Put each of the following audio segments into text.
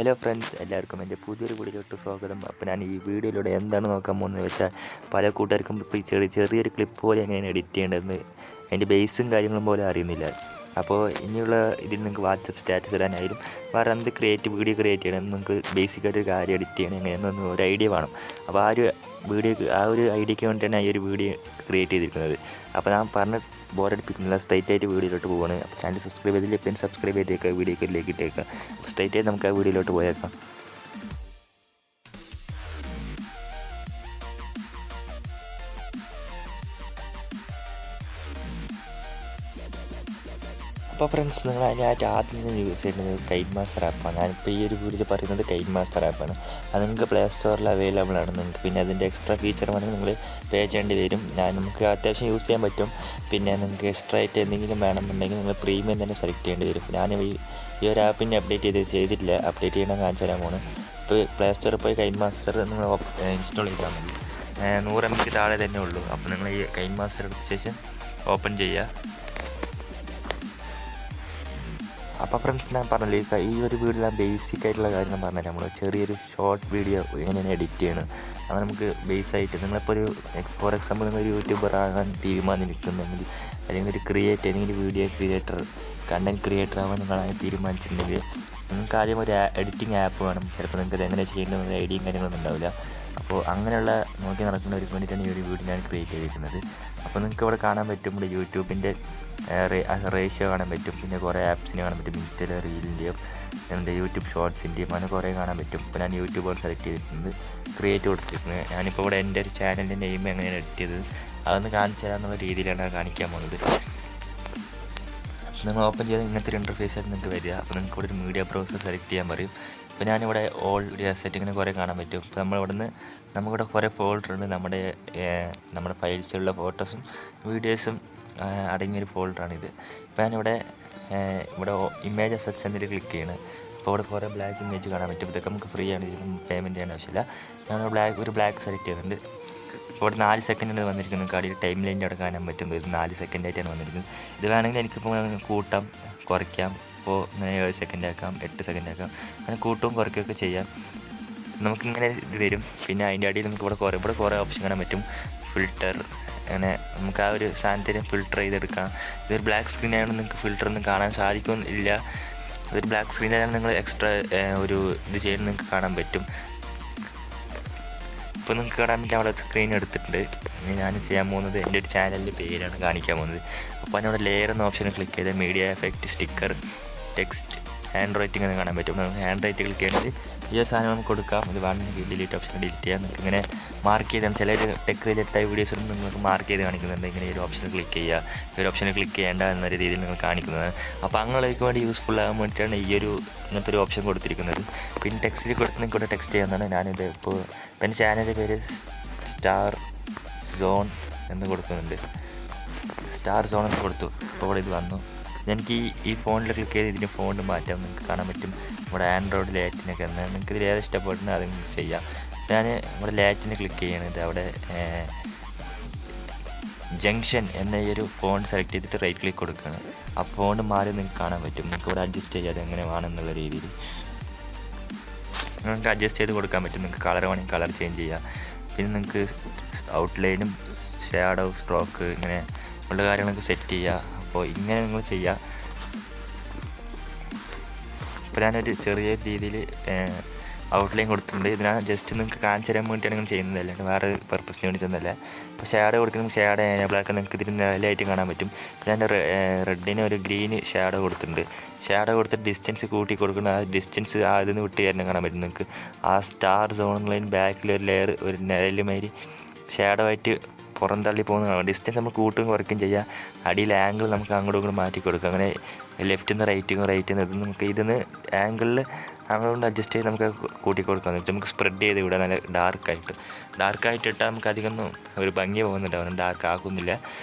Hello friends, എല്ലാവർക്കും എൻ്റെ പുതിയൊരു വീഡിയോയിലോട്ട് സ്വാഗതം. അപ്പോൾ ഞാൻ ഈ വീഡിയോയിലൂടെ എന്താണ് നോക്കാൻ പോകുന്നത് വെച്ചാൽ, പല കൂട്ടുകാർക്കും ഇപ്പോൾ ഈ ചെറിയൊരു ക്ലിപ്പ് പോലെ എങ്ങനെയാണ് എഡിറ്റ് ചെയ്യേണ്ടതെന്ന് അതിൻ്റെ ബേസും കാര്യങ്ങളും പോലെ അറിയുന്നില്ല. അപ്പോൾ ഇനിയുള്ള ഇതിൽ നിങ്ങൾക്ക് വാട്സപ്പ് സ്റ്റാറ്റസ് ഇടാനായാലും വേറെ എന്ത് വീഡിയോ ക്രിയേറ്റ് ചെയ്യണമെന്ന് നിങ്ങൾക്ക് ബേസിക്കായിട്ടൊരു കാര്യം എഡിറ്റ് ചെയ്യണം എങ്ങനെയെന്നൊന്നും ഒരു ഐഡിയ വേണം. അപ്പോൾ ആ ഒരു ഐഡിയയ്ക്ക് വേണ്ടിയിട്ടാണ് ഈ ഒരു വീഡിയോ ക്രിയേറ്റ് ചെയ്തിരിക്കുന്നത്. അപ്പോൾ ഞാൻ പറഞ്ഞ ബോറടിപ്പിക്കുന്നില്ല, സ്ട്രൈറ്റ് ആയിട്ട് വീഡിയോയിലോട്ട് പോവുകയാണ്. അപ്പോൾ ചാനൽ സബ്സ്ക്രൈബ് ചെയ്തില്ല, പിന്നെ സബ്സ്ക്രൈബ് ചെയ്തേക്കുക, വീഡിയോയിലേക്ക് ഇട്ടേക്കുക. സ്ട്രൈറ്റ് ആയിട്ട് നമുക്ക് ആ വീഡിയോയിലോട്ട് പോയേക്കാം. അപ്പോൾ ഫ്രണ്ട്സ്, നിങ്ങൾ അതിനായിട്ട് ആദ്യം തന്നെ യൂസ് ചെയ്യുന്നത് കൈൻ മാസ്റ്റർ ആപ്പാണ്. ഞാനിപ്പോൾ ഈ ഒരു വീഡിയോയിൽ പറയുന്നത് കൈൻ മാസ്റ്റർ ആപ്പാണ്. അത് നിങ്ങൾക്ക് പ്ലേ സ്റ്റോറിൽ അവൈലബിൾ ആണ്. നിങ്ങൾക്ക് പിന്നെ അതിൻ്റെ എക്സ്ട്രാ ഫീച്ചർ വേണമെങ്കിൽ നിങ്ങൾ പേ ചെയ്യേണ്ടി വരും. നമുക്ക് അത്യാവശ്യം യൂസ് ചെയ്യാൻ പറ്റും. പിന്നെ നിങ്ങൾക്ക് എക്സ്ട്രാ ആയിട്ട് എന്തെങ്കിലും വേണമെന്നുണ്ടെങ്കിൽ നിങ്ങൾ പ്രീമിയം തന്നെ സെലക്ട് ചെയ്യേണ്ടി വരും. ഞാൻ ഈ ഒരു ആപ്പിൻ്റെ അപ്ഡേറ്റ് ചെയ്തിട്ടില്ല. അപ്ഡേറ്റ് ചെയ്യണം, കാണിച്ചു തരാൻ പോണ്. ഇപ്പോൾ പ്ലേ സ്റ്റോറിൽ പോയി കൈൻ മാസ്റ്റർ നിങ്ങൾ ഇൻസ്റ്റാൾ ചെയ്താൽ മതി. 100 MB താഴെ തന്നെ ഉള്ളൂ. അപ്പോൾ നിങ്ങൾ ഈ കൈൻ മാസ്റ്റർ എടുത്ത ശേഷം ഓപ്പൺ ചെയ്യുക. അപ്പോൾ ഫ്രണ്ട്സ്, ഞാൻ പറഞ്ഞില്ലേ, ഈ ഒരു വീഡിയോ ഞാൻ ബേസിക് ആയിട്ടുള്ള കാര്യം പറഞ്ഞുതരാം. നമ്മൾ ചെറിയൊരു ഷോർട്ട് വീഡിയോ എങ്ങനെയാണ് എഡിറ്റ് ചെയ്യണം അത് നമുക്ക് ബേസായിട്ട്, നിങ്ങളിപ്പോൾ ഒരു ഫോർ എക്സാമ്പിൾ നിങ്ങൾ യൂട്യൂബർ ആകാൻ തീരുമാനിക്കുന്നുണ്ടെങ്കിൽ, അല്ലെങ്കിൽ ഏതെങ്കിലും വീഡിയോ ക്രിയേറ്റർ, കണ്ടൻറ് ക്രിയേറ്റർ ആവാൻ നിങ്ങളാണ് തീരുമാനിച്ചിട്ടുണ്ടെങ്കിൽ, നിങ്ങൾക്ക് ആദ്യം ഒരു എഡിറ്റിംഗ് ആപ്പ് വേണം. ചിലപ്പോൾ നിങ്ങൾക്ക് എങ്ങനെ ചെയ്യേണ്ടതെന്ന് ഐഡിയയും കാര്യങ്ങളൊന്നും ഉണ്ടാവില്ല. അപ്പോൾ അങ്ങനെയുള്ള നോക്കി നടക്കുന്നവർക്ക് വേണ്ടിയിട്ടാണ് ഈ ഒരു വീഡിയോ ഞാൻ ക്രിയേറ്റ് ചെയ്തിരിക്കുന്നത്. അപ്പോൾ നിങ്ങൾക്ക് ഇവിടെ കാണാൻ പറ്റും, ഇവിടെ യൂട്യൂബിൻ്റെ റേഷ്യോ കാണാൻ പറ്റും. പിന്നെ കുറേ ആപ്സിനെ കാണാൻ പറ്റും, ഇൻസ്റ്റയിലെ റീലിൻ്റെയും എൻ്റെ യൂട്യൂബ് ഷോർട്സിൻ്റെയും അങ്ങനെ കുറേ കാണാൻ പറ്റും. ഇപ്പോൾ ഞാൻ യൂട്യൂബ് സെലക്ട് ചെയ്തിട്ടുണ്ട്, ക്രിയേറ്റ് കൊടുത്തിരിക്കുന്നത്. ഞാനിപ്പോൾ ഇവിടെ എൻ്റെ ഒരു ചാനലിൻ്റെ നെയിം എങ്ങനെയാണ് എഡിറ്റ് ചെയ്തത് അതൊന്ന് കാണിച്ചു തരാമെന്നുള്ള രീതിയിലാണ് കാണിക്കാൻ പോകുന്നത്. നിങ്ങൾ ഓപ്പൺ ചെയ്ത് ഇങ്ങനത്തെ ഒരു ഇൻ്റർഫേസായിട്ട് നിങ്ങൾക്ക് വരിക. അപ്പോൾ നിങ്ങൾക്ക് ഇവിടെ ഒരു മീഡിയ ബ്രൗസർ സെലക്ട് ചെയ്യാൻ പറയും. ഇപ്പോൾ ഞാനിവിടെ ഓൾ സെറ്റിങ്ങിന് കുറേ കാണാൻ പറ്റും. ഇപ്പോൾ നമുക്കിവിടെ കുറേ ഫോൾഡർ ഉണ്ട്. നമ്മുടെ ഫയൽസിലുള്ള ഫോട്ടോസും വീഡിയോസും അടങ്ങിയൊരു ഫോൾഡറാണിത്. ഇപ്പോൾ ഞാനിവിടെ ഇമേജ് അസറ്റ്സ് എന്നതിൽ ക്ലിക്ക് ചെയ്യണം. അപ്പോൾ ഇവിടെ കുറേ ബ്ലാക്ക് ഇമേജ് കാണാൻ പറ്റും. ഇതൊക്കെ നമുക്ക് ഫ്രീ ആണ്, ഇതിന് പേയ്മെൻറ്റ് ചെയ്യേണ്ട ആവശ്യമില്ല. ഞാൻ ഒരു ബ്ലാക്ക് സെലക്ട് ചെയ്യുന്നുണ്ട്. ഇപ്പോൾ ഇവിടെ 4 സെക്കൻഡാണ് വന്നിരിക്കുന്നത്. കാർഡിൽ ടൈം ലൈനിൻ്റെ അവിടെ കാണാൻ പറ്റും. ഇത് 4 സെക്കൻഡായിട്ടാണ് വന്നിരിക്കുന്നത്. ഇത് വേണമെങ്കിൽ എനിക്കിപ്പോൾ കൂട്ടാം, കുറയ്ക്കാം. ഇപ്പോൾ ഇങ്ങനെ 7 സെക്കൻഡ് ആക്കാം, 8 സെക്കൻഡ് ആക്കാം. അങ്ങനെ കൂട്ടവും കുറയ്ക്കുകയൊക്കെ ചെയ്യാം. നമുക്കിങ്ങനെ ഇത് വരും. പിന്നെ അതിൻ്റെ അടിയിൽ നമുക്ക് ഇവിടെ കുറേ ഓപ്ഷൻ കാണാൻ പറ്റും. ഫിൽറ്റർ, അങ്ങനെ നമുക്ക് ആ ഒരു സാധനത്തിന് ഫിൽറ്റർ ചെയ്തെടുക്കാം. ഇതൊരു ബ്ലാക്ക് സ്ക്രീൻ ആയതുകൊണ്ട് നിങ്ങൾക്ക് ഫിൽറ്ററൊന്നും കാണാൻ സാധിക്കുന്നില്ല. ഇതൊരു ബ്ലാക്ക് സ്ക്രീനായാണ് നിങ്ങൾ എക്സ്ട്രാ ഒരു ഇത് ചെയ്യുന്നത് നിങ്ങൾക്ക് കാണാൻ പറ്റും. ഇപ്പോൾ നിങ്ങൾക്ക് കാണാൻ പറ്റും, അവിടെ സ്ക്രീൻ എടുത്തിട്ടുണ്ട്. ഞാൻ ചെയ്യാൻ പോകുന്നത് എൻ്റെ ഒരു ചാനലിൻ്റെ പേരാണ് കാണിക്കാൻ പോകുന്നത്. അപ്പോൾ അതിനോട് ലെയർ എന്ന ഓപ്ഷനിൽ ക്ലിക്ക് ചെയ്താൽ media effect, sticker, text, hand writing എന്ന് കാണാൻ പറ്റും. നമുക്ക് ഹാൻഡ് റൈറ്റ് ക്ലിക്ക് ചെയ്യേണ്ടത് ഈ സാധനം നമുക്ക് കൊടുക്കാം. ഇത് വേണമെങ്കിൽ ഡിലീറ്റ് ഓപ്ഷൻ ഡിലീറ്റ് ചെയ്യാം. നിങ്ങൾക്ക് ഇങ്ങനെ മാർക്ക് ചെയ്താണ് ചില ടെക് റിലേറ്റഡ് വീഡിയോസിൽ നിങ്ങൾക്ക് മാർക്ക് ചെയ്ത് കാണിക്കുന്നുണ്ട്. ഇങ്ങനെ ഒരു ഓപ്ഷനിൽ ക്ലിക്ക് ചെയ്യുക, ഈ ഒരു ഓപ്ഷനിൽ ക്ലിക്ക് ചെയ്യേണ്ട എന്ന രീതിയിൽ നിങ്ങൾ കാണിക്കുന്നത്. അപ്പോൾ അങ്ങനെയൊക്കെ വേണ്ടി യൂസ്ഫുൾ ആകാൻ വേണ്ടിയിട്ടാണ് ഇങ്ങനത്തെ ഒരു ഓപ്ഷൻ കൊടുത്തിരിക്കുന്നത്. പിന്നെ ടെക്സ്റ്റിൽ കൊടുത്ത് നിങ്ങൾക്ക് ടെക്സ്റ്റ് ചെയ്യാവുന്നതാണ്. ഞാനിത് ഇപ്പോൾ എൻ്റെ ചാനലിൻ്റെ പേര് സ്റ്റാർ സോൺ എന്ന് കൊടുക്കുന്നുണ്ട്. സ്റ്റാർ സോൺ എന്ന് കൊടുത്തു. അപ്പോൾ ഇവിടെ ഇത് വന്നു. എനിക്ക് ഈ ഫോണിൽ ക്ലിക്ക് ചെയ്ത് ഇതിൻ്റെ ഫോണ്ട് മാറ്റാം. നിങ്ങൾക്ക് കാണാൻ പറ്റും ഇവിടെ ആൻഡ്രോയിഡ് ലാറ്റിനൊക്കെ എന്ന്. നിങ്ങൾക്ക് ഇതിൽ ഏത് ഇഷ്ടപ്പെടുന്നത് അത് ചെയ്യാം. ഞാൻ ഇവിടെ ലാറ്റിന് ക്ലിക്ക് ചെയ്യണത്. അവിടെ ജംഗ്ഷൻ എന്ന ഈ ഒരു ഫോണ്ട് സെലക്ട് ചെയ്തിട്ട് റൈറ്റ് ക്ലിക്ക് കൊടുക്കുകയാണ്. ആ ഫോണ്ട് മാറി നിങ്ങൾക്ക് കാണാൻ പറ്റും. നിങ്ങൾക്ക് ഇവിടെ അഡ്ജസ്റ്റ് ചെയ്യാതെ എങ്ങനെ വേണമെന്നുള്ള രീതിയിൽ നിങ്ങൾക്ക് അഡ്ജസ്റ്റ് ചെയ്ത് കൊടുക്കാൻ പറ്റും. നിങ്ങൾക്ക് കളർ വേണമെങ്കിൽ കളർ ചേഞ്ച് ചെയ്യാം. പിന്നെ നിങ്ങൾക്ക് ഔട്ട്ലൈനും ഷാഡോ, സ്ട്രോക്ക് ഇങ്ങനെ ഉള്ള കാര്യങ്ങളൊക്കെ സെറ്റ് ചെയ്യുക. അപ്പോൾ ഇങ്ങനെ നിങ്ങൾ ചെയ്യുക. ഇപ്പോൾ ഞാനൊരു ചെറിയ രീതിയിൽ ഔട്ട്ലൈൻ കൊടുത്തിട്ടുണ്ട്. ഇതിനാണ് ജസ്റ്റ് നിങ്ങൾക്ക് കാണിച്ചു തരാൻ വേണ്ടിയിട്ടാണ് നിങ്ങൾ ചെയ്യുന്നത്, അല്ലാണ്ട് വേറെ പർപ്പസിന് വേണ്ടിയിട്ടൊന്നുമല്ല. ഇപ്പോൾ ഷാഡോ കൊടുക്കണം, ഷാഡോ ബ്ലാക്ക് നിങ്ങൾക്ക് ഇതിന് നിലയായിട്ട് കാണാൻ പറ്റും. ഞാൻ റെഡിന് ഒരു ഗ്രീന് ഷാഡോ കൊടുത്തിട്ടുണ്ട്. ഷാഡോ കൊടുത്തിട്ട് ഡിസ്റ്റൻസ് കൂട്ടി കൊടുക്കണം. ആ ഡിസ്റ്റൻസ് അതിൽ വിട്ട് തരണം കാണാൻ പറ്റും നിങ്ങൾക്ക്. ആ സ്റ്റാർ സോണിൽ ബാക്കിൽ ഒരു ലെയർ, ഒരു നിഴലുമാതിരി ഷാഡോ ആയിട്ട് പുറന്തള്ളി പോകുന്നതാണ്. ഡിസ്റ്റൻസ് നമ്മൾ കൂട്ടുകയും കുറയ്ക്കുകയും ചെയ്യാം. അടിയിൽ ആംഗിൾ നമുക്ക് അങ്ങോട്ടും ഇങ്ങോട്ടും മാറ്റി കൊടുക്കാം. അങ്ങനെ ലെഫ്റ്റിൽ നിന്ന് റൈറ്റിൽ നിന്ന് നമുക്ക് ഇതിന് ആംഗിളിൽ അങ്ങോട്ട് അഡ്ജസ്റ്റ് ചെയ്ത് നമുക്ക് കൂട്ടി കൊടുക്കാം. നമുക്ക് സ്പ്രെഡ് ചെയ്ത് ഇവിടെ നല്ല ഡാർക്കായിട്ട് ഇട്ടാൽ നമുക്ക് അധികം ഒരു ഭംഗി പോകുന്നുണ്ടാവും. ഡാർക്ക് ആക്കുന്നില്ല.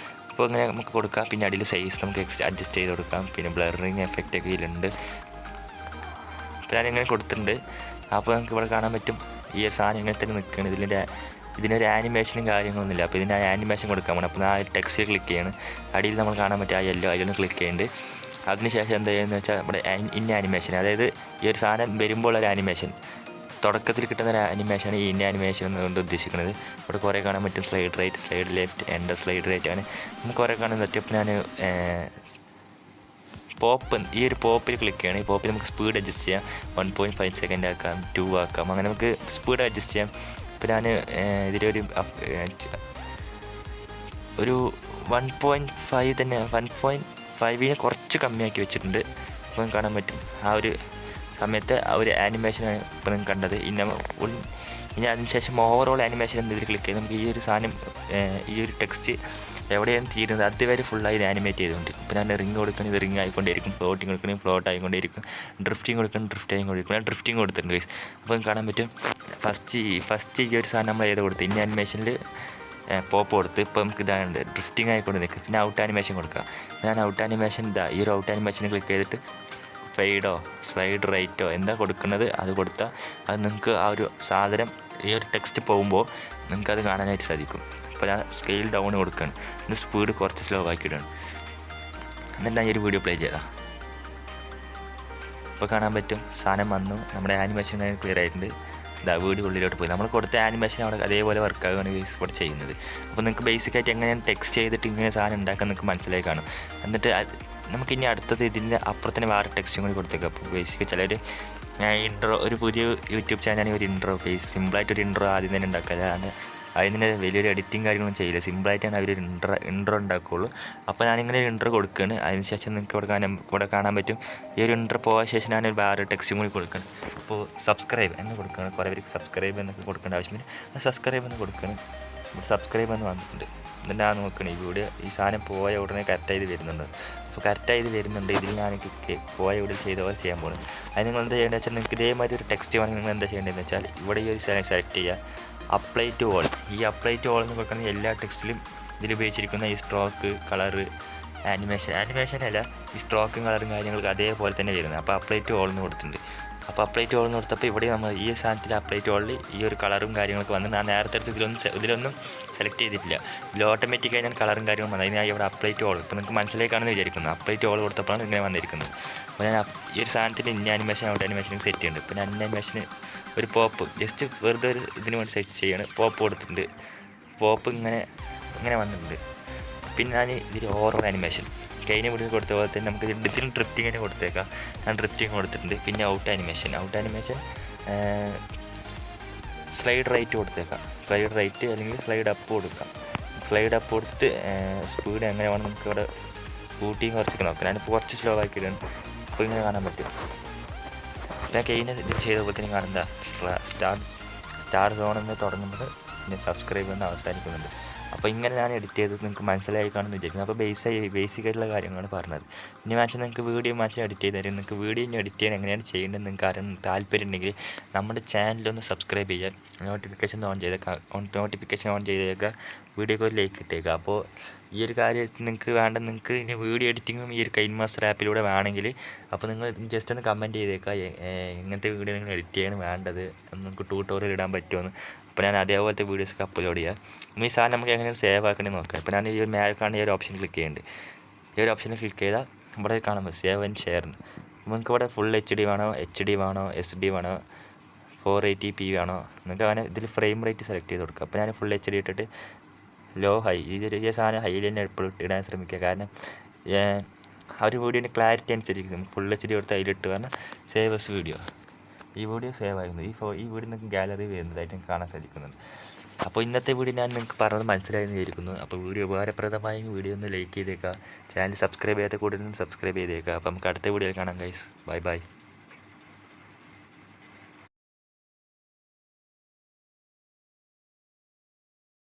അപ്പോൾ അങ്ങനെ നമുക്ക് കൊടുക്കാം. പിന്നെ അടിയിൽ സൈസ് നമുക്ക് അഡ്ജസ്റ്റ് ചെയ്ത് കൊടുക്കാം. പിന്നെ ബ്ലറിങ് എഫക്റ്റ് ഒക്കെ ഇതിലുണ്ട്. അപ്പോൾ ഞാനിങ്ങനെ കൊടുത്തിട്ടുണ്ട്. അപ്പോൾ നമുക്ക് ഇവിടെ കാണാൻ പറ്റും ഈ ഒരു സാധനം ഇങ്ങനെ തന്നെ നിൽക്കുകയാണ്. ഇതിനൊരു ആനിമേഷനും കാര്യങ്ങളൊന്നുമില്ല. അപ്പോൾ ഇതിന് ആനിമേഷൻ കൊടുക്കാൻ വേണം. അപ്പോൾ ആ ടെക്സ്റ്റിൽ ക്ലിക്ക് ചെയ്യണം. അടിയിൽ നമ്മൾ കാണാൻ പറ്റും ആ യെല്ലോ, അതിലൊന്ന് ക്ലിക്ക് ചെയ്യുന്നുണ്ട്. അതിനുശേഷം എന്താ ചെയ്യുന്നത് വെച്ചാൽ നമ്മുടെ ഇന്ന ആനിമേഷൻ, അതായത് ഈ ഒരു സാധനം വരുമ്പോൾ ഒരു ആനിമേഷൻ, തുടക്കത്തിൽ കിട്ടുന്ന ഒരു ആനിമേഷനാണ് ഈ ഇന്ന ആനിമേഷൻ എന്നുകൊണ്ട് ഉദ്ദേശിക്കുന്നത്. ഇവിടെ കുറേ കാണാൻ പറ്റും, സ്ലൈഡ് റൈറ്റ്, സ്ലൈഡ് ലെഫ്റ്റ്, എൻ്റെ സ്ലൈഡ് റൈറ്റ് ആണ് നമുക്ക് കുറേ കാണാൻ പറ്റും. അപ്പോൾ ഞാൻ ഈ ഒരു പോപ്പിൽ ക്ലിക്ക് ചെയ്യണം. ഈ പോപ്പിൽ നമുക്ക് സ്പീഡ് അഡ്ജസ്റ്റ് ചെയ്യാം, 1.5 സെക്കൻഡ് ആക്കാം, 2 ആക്കാം, അങ്ങനെ നമുക്ക് സ്പീഡ് അഡ്ജസ്റ്റ് ചെയ്യാം. ഇപ്പോൾ ഞാൻ ഇതിലൊരു 1.5 തന്നെ, 1.5ന് കുറച്ച് കമ്മിയാക്കി വെച്ചിട്ടുണ്ട്. അപ്പം കാണാൻ പറ്റും ആ ഒരു സമയത്ത് ആ ഒരു ആനിമേഷനാണ് ഇപ്പോൾ നിങ്ങൾക്ക് കണ്ടത്. ഇനി അതിനുശേഷം ഓവറോൾ ആനിമേഷൻ എന്നതിൽ ക്ലിക്ക് ചെയ്ത് നമുക്ക് ഈ ഒരു സാധനം, ഈ ഒരു ടെക്സ്റ്റ് എവിടെയാണ് തീരുന്നത് അതുവരെ ഫുള്ളായി ഇത് ആനിമേറ്റ് ചെയ്തുകൊണ്ടിരിക്കും. ഇപ്പോൾ ഞാൻ റിങ് കൊടുക്കണം, ഇത് റിങ് ആയിക്കൊണ്ടേയിരിക്കും, ഫ്ലോട്ടിങ് കൊടുക്കണമെങ്കിൽ ഫ്ലോട്ട് ആയിക്കൊണ്ടേയിരിക്കും, ഡ്രിഫ്റ്റിങ് കൊടുക്കണം, ഡ്രിഫ്റ്റ് ആയിക്കൊണ്ടിരിക്കും. ഞാൻ ഡ്രിഫ്റ്റിങ് കൊടുത്തിട്ടുണ്ട് ഗൈസ്. അപ്പം കാണാൻ പറ്റും ഫസ്റ്റ് ഈ ഒരു സാധനം നമ്മൾ കൊടുത്ത് ഇനി ആനിമേഷനിൽ പോപ്പ് കൊടുത്ത് ഇപ്പോൾ നമുക്ക് ഇതാണ് ഡ്രിഫ്റ്റിംഗ് ആയിക്കൊണ്ട് നിൽക്കുക. പിന്നെ ഔട്ട് ആനിമേഷൻ കൊടുക്കുക. ഞാൻ ഔട്ട് ആനിമേഷൻ ഈ ഒരു ഔട്ട് ആനിമേഷന് ക്ലിക്ക് ചെയ്തിട്ട് ഫെയ്ഡോ സ്ലൈഡ് റൈറ്റോ എന്താ കൊടുക്കുന്നത് അത് കൊടുത്താൽ അത് നിങ്ങൾക്ക് ആ ഒരു സാധനം ഈ ഒരു ടെക്സ്റ്റ് പോകുമ്പോൾ നിങ്ങൾക്കത് കാണാനായിട്ട് സാധിക്കും. അപ്പോൾ ഞാൻ സ്കെയിൽ ഡൗൺ കൊടുക്കുകയാണ്, ഇത് സ്പീഡ് കുറച്ച് സ്ലോ ആക്കിയിട്ടാണ്. എന്നിട്ട് ഞാൻ ഈ ഒരു വീഡിയോ പ്ലേ ചെയ്താൽ ഇപ്പോൾ കാണാൻ പറ്റും സാധനം വന്നു, നമ്മുടെ ആനിമേഷൻ ക്ലിയർ ആയിട്ടുണ്ട്. വീഡിയോ ഉള്ളിലോട്ട് പോയി നമ്മൾ കൊടുത്ത ആനിമേഷൻ അവിടെ അതേപോലെ വർക്കാവുകയാണ് ഇവിടെ ചെയ്യുന്നത്. അപ്പോൾ നിങ്ങൾക്ക് ബേസിക്കായിട്ട് എങ്ങനെയാണ് ടെക്സ്റ്റ് ചെയ്തിട്ട് ഇങ്ങനെ സാധനം ഉണ്ടാക്കാൻ നിങ്ങൾക്ക് മനസ്സിലായി കാണും. എന്നിട്ട് നമുക്കിനി അടുത്തത് ഇതിൻ്റെ അപ്പുറത്തിന് വേറെ ടെക്സ്റ്റും കൂടി കൊടുത്തേക്കാം. അപ്പോൾ ബേസിക്ക് ചിലർ ഇൻട്രോ, ഒരു പുതിയ യൂട്യൂബ് ചാനലാണെങ്കിൽ ഒരു ഇൻട്രോ സിമ്പിളായിട്ടൊരു ഇൻട്രോ ആദ്യം തന്നെ ഉണ്ടാക്കുക. അല്ലാണ്ട് അതിന് വലിയൊരു എഡിറ്റിംഗ് കാര്യങ്ങളൊന്നും ചെയ്യില്ല, സിമ്പിളായിട്ടാണ് അവർ ഇൻട്രോ ഉണ്ടാക്കുകയുള്ളൂ. അപ്പോൾ ഞാനിങ്ങനെ ഒരു ഇൻട്രോ കൊടുക്കുകയാണ്. അതിനുശേഷം നിങ്ങൾക്ക് ഇവിടെ കാണാൻ പറ്റും ഈ ഒരു ഇൻട്രോ പോയ ശേഷം ഞാൻ വേറെ ടെക്സ്റ്റും കൂടി കൊടുക്കണം. അപ്പോൾ സബ്സ്ക്രൈബ് എന്ന് കൊടുക്കുകയാണ്. കുറേ പേർക്ക് സബ്സ്ക്രൈബ് എന്നൊക്കെ കൊടുക്കേണ്ട ആവശ്യമില്ല, സബ്സ്ക്രൈബ് എന്ന് കൊടുക്കണം. ഇവിടെ സബ്സ്ക്രൈബ് എന്ന് വന്നിട്ടുണ്ട്. എന്നിട്ട് ഞാൻ നോക്കണം ഈ വീഡിയോ ഈ സാധനം പോയ ഉടനെ കറക്റ്റായത് വരുന്നുണ്ട്. അപ്പോൾ കറക്റ്റായത് വരുന്നുണ്ട്. ഇതിൽ ഞാൻ പോയ വീഡിയോ ചെയ്ത പോലെ ചെയ്യാൻ പോകുന്നത്. അത് നിങ്ങൾ എന്താ ചെയ്യേണ്ടത് വെച്ചാൽ നിങ്ങൾക്ക് ഇതേമാതിരി ഒരു ടെക്സ്റ്റ് വേണമെങ്കിൽ നിങ്ങൾ എന്താ ചെയ്യേണ്ടതെന്ന് വെച്ചാൽ ഇവിടെ ഈ ഒരു സെലക്ട് ചെയ്യുക, അപ്ലൈ ടു ഓൾ. ഈ അപ്ലൈ ടു ഓൾ എന്ന് കൊടുക്കുന്ന എല്ലാ ടെക്സ്റ്റിലും ഇതിൽ ഉപയോഗിച്ചിരിക്കുന്ന ഈ സ്ട്രോക്ക്, കളറ്, ആനിമേഷനല്ല ഈ സ്ട്രോക്കും കളറും കാര്യങ്ങൾക്ക് അതേപോലെ തന്നെ വരുന്നത്. അപ്പോൾ അപ്ലൈ ടു ഓൾ എന്ന് കൊടുത്തിട്ടുണ്ട്. അപ്പോൾ അപ്ലൈ ടു ഓൾ എന്ന് കൊടുത്തപ്പോൾ ഇവിടെ നമ്മൾ ഈ സാധനത്തിൽ അപ്ലൈ ടു ഓളിൽ ഈ ഒരു കളറും കാര്യങ്ങളൊക്കെ വന്ന് ഞാൻ നേരത്തെ അടുത്ത് ഇതിലൊന്നും സെലക്ട് ചെയ്തിട്ടില്ല. ഇതിൽ ഓട്ടോമാറ്റിക്കായി ഞാൻ കളറും കാര്യങ്ങളും വന്നത്. അതിനായി ഇവിടെ അപ്ലൈ ടു ഓൾ ഇപ്പോൾ നിങ്ങൾക്ക് മനസ്സിലേക്കാണെന്ന് വിചാരിക്കുന്നു. അപ്ലൈ ടു ഓൾ കൊടുത്തപ്പോഴാണ് ഇങ്ങനെ വന്നിരിക്കുന്നത്. അപ്പോൾ ഞാൻ ഈ ഒരു സാധനത്തിൽ ഇന്ന ആനിമേഷൻ ഔട്ട് ആനിമേഷൻ സെറ്റ് ചെയ്യുന്നുണ്ട്. ഇപ്പോൾ ഞാൻ ഇന്ന ആനിമേഷന് ഒരു പോപ്പ് ജസ്റ്റ് വെറുതെ ഒരു ഇതിന് വേണ്ടി സെറ്റ് ചെയ്യാണ്. പോപ്പ് കൊടുത്തിട്ടുണ്ട്. പോപ്പ് ഇങ്ങനെ വന്നിട്ടുണ്ട്. പിന്നെ ഞാൻ ഇതിൽ ഓവറോൾ ആനിമേഷൻ കൈനെ പിടിച്ച് കൊടുത്ത പോലെ തന്നെ നമുക്ക് ഇതിൽ ഡ്രിഫ്റ്റിങ്ങിന് കൊടുത്തേക്കാം. ഞാൻ ഡ്രിഫ്റ്റിങ് കൊടുത്തിട്ടുണ്ട്. പിന്നെ ഔട്ട് ആനിമേഷൻ സ്ലൈഡ് റൈറ്റ് കൊടുത്തേക്കാം. സ്ലൈഡ് റൈറ്റ് അല്ലെങ്കിൽ സ്ലൈഡ് അപ്പ് കൊടുക്കാം. സ്ലൈഡ് അപ്പ് കൊടുത്തിട്ട് സ്പീഡ് എങ്ങനെ വേണം നമുക്ക് ഇവിടെ കൂട്ടിയും കുറച്ചൊക്കെ നോക്കാം. ഞാനിപ്പോൾ കുറച്ച് സ്ലോ ആക്കിയിട്ടാണ്. അപ്പോൾ ഇങ്ങനെ കാണാൻ പറ്റും. ഞാൻ കൈനെ ഇത് ചെയ്ത പോലെ തന്നെ കാണുന്ന സ്റ്റാർ സോൺ എന്ന് തുടങ്ങുന്നത് പിന്നെ സബ്സ്ക്രൈബ് എന്ന് അവസാനിക്കുന്നുണ്ട്. അപ്പോൾ ഇങ്ങനെ ഞാൻ എഡിറ്റ് ചെയ്ത് നിങ്ങൾക്ക് മനസ്സിലായി കാണുമെന്ന് വിചാരിക്കുന്നു. അപ്പോൾ ബേസിക്കായിട്ടുള്ള കാര്യങ്ങളാണ് പറഞ്ഞത്. ഇനി മാച്ച് നിങ്ങൾക്ക് വീഡിയോ മാച്ച് എഡിറ്റ് ചെയ്ത് തരും. നിങ്ങൾക്ക് വീഡിയോ ഇനി എഡിറ്റ് ചെയ്യാൻ എങ്ങനെയാണ് ചെയ്യേണ്ടത് നിങ്ങൾക്ക് അറിയാൻ താല്പര്യം ഉണ്ടെങ്കിൽ നമ്മുടെ ചാനലൊന്ന് സബ്സ്ക്രൈബ് ചെയ്യാൻ, നോട്ടിഫിക്കേഷൻ ഓൺ ചെയ്തേക്കുക, വീഡിയോക്ക് ഒരു ലൈക്ക് ഇട്ടേക്കുക. അപ്പോൾ ഈ ഒരു കാര്യത്തിൽ നിങ്ങൾക്ക് ഇനി വീഡിയോ എഡിറ്റിങ്ങും ഈ ഒരു കൈൻ മാസ്റ്റർ ആപ്പിലൂടെ വേണമെങ്കിൽ അപ്പോൾ നിങ്ങൾ ജസ്റ്റ് ഒന്ന് കമൻറ്റ് ചെയ്തേക്കുക എങ്ങനത്തെ വീഡിയോ നിങ്ങൾ എഡിറ്റ് ചെയ്യാണ് വേണ്ടത്, നമുക്ക് ട്യൂട്ടോറിയൽ ഇടാൻ പറ്റുമെന്ന്. അപ്പോൾ ഞാൻ അതേപോലത്തെ വീഡിയോസൊക്കെ അപ്ലോഡ് ചെയ്യാം. ഈ സാധനം നമുക്ക് എങ്ങനെയാണ് സേവ് ആക്കണമെന്ന് നോക്കാം. ഇപ്പോൾ ഞാൻ ഈ ഒരു മേലെ കാണുന്ന ഈ ഒരു ഓപ്ഷൻ ക്ലിക്ക് ചെയ്യുന്നുണ്ട്. ഈ ഒരു ഓപ്ഷനിൽ ക്ലിക്ക് ചെയ്താൽ ഇവിടെ കാണാൻ സേവ് ആൻഡ് ഷെയർ. നിങ്ങൾക്ക് ഇവിടെ ഫുൾ HD വേണോ, HD വേണോ, SD വേണോ, 480p വേണോ, നിങ്ങൾക്ക് അങ്ങനെ ഇതിൽ ഫ്രെയിം റേറ്റ് സെലക്ട് ചെയ്ത് കൊടുക്കുക. അപ്പോൾ ഞാൻ ഫുൾ HD ഇട്ടിട്ട് ലോ ഹൈ ഈ സാധനം ഹൈയിൽ തന്നെ എപ്പോഴും ഇടാൻ ശ്രമിക്കുക. കാരണം ആ ഒരു വീഡിയോൻ്റെ ക്ലാരിറ്റി അനുസരിക്കും. ഫുൾ HD കൊടുത്ത് അതിലിട്ട് കാരണം സേവ് എസ് വീഡിയോ, ഈ വീഡിയോ സേവ് ആയിരുന്നു. ഈ വീഡിയോ നിങ്ങൾക്ക് ഗാലറി വരുന്നതായിട്ട് കാണാൻ സാധിക്കുന്നുണ്ട്. അപ്പോൾ ഇന്നത്തെ വീഡിയോ ഞാൻ നിങ്ങൾക്ക് പറഞ്ഞത് മനസ്സിലായെന്ന് വിചാരിക്കുന്നു. അപ്പോൾ വീഡിയോ ഉപകാരപ്രദമായ വീഡിയോ ഒന്ന് ലൈക്ക് ചെയ്തേക്കുക, ചാനൽ സബ്സ്ക്രൈബ് ചെയ്യാത്ത കൂടുതലും സബ്സ്ക്രൈബ് ചെയ്തേക്കുക. അപ്പോൾ നമുക്ക് അടുത്ത വീഡിയോയിൽ കാണാം ഗൈസ്. Bye bye.